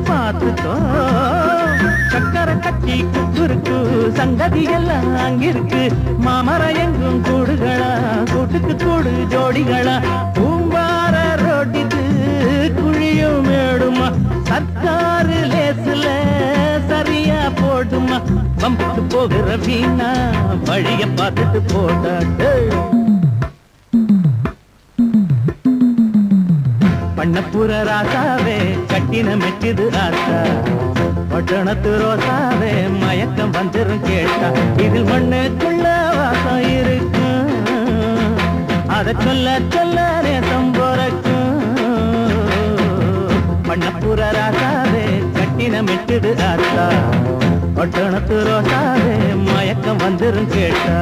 பார்த்துக்கோ சக்கரை கட்டி குப்புருக்கு சங்கதி எல்லாம் அங்கிருக்கு மாமர எங்கும் கூடுகளா கூட்டுக்கு கூடு ஜோடிகளா பூம்பார ரோட்டிக்கு குழியும் மேடுமா சர்க்காரு லேசுல சரியா போடுமா பம்புக்கு போகிற வீணா வழிய பார்த்துட்டு போட்டாட்டு பண்ணப்புற ராசாவே கட்டின மெச்சுது ஆசா பட்டணத்து ரோசாவே மயக்கம் வந்துரும் கேட்டா இதில் மண்ணுக்குள்ள வாசம் இருக்கும் அதை சொல்ல சொல்ல நேசம் போறக்கும் பண்ணப்புற ராசாவே கட்டின மெச்சுது ஆசா பட்டணத்து ரோசாவே மயக்கம் வந்துரும் கேட்டா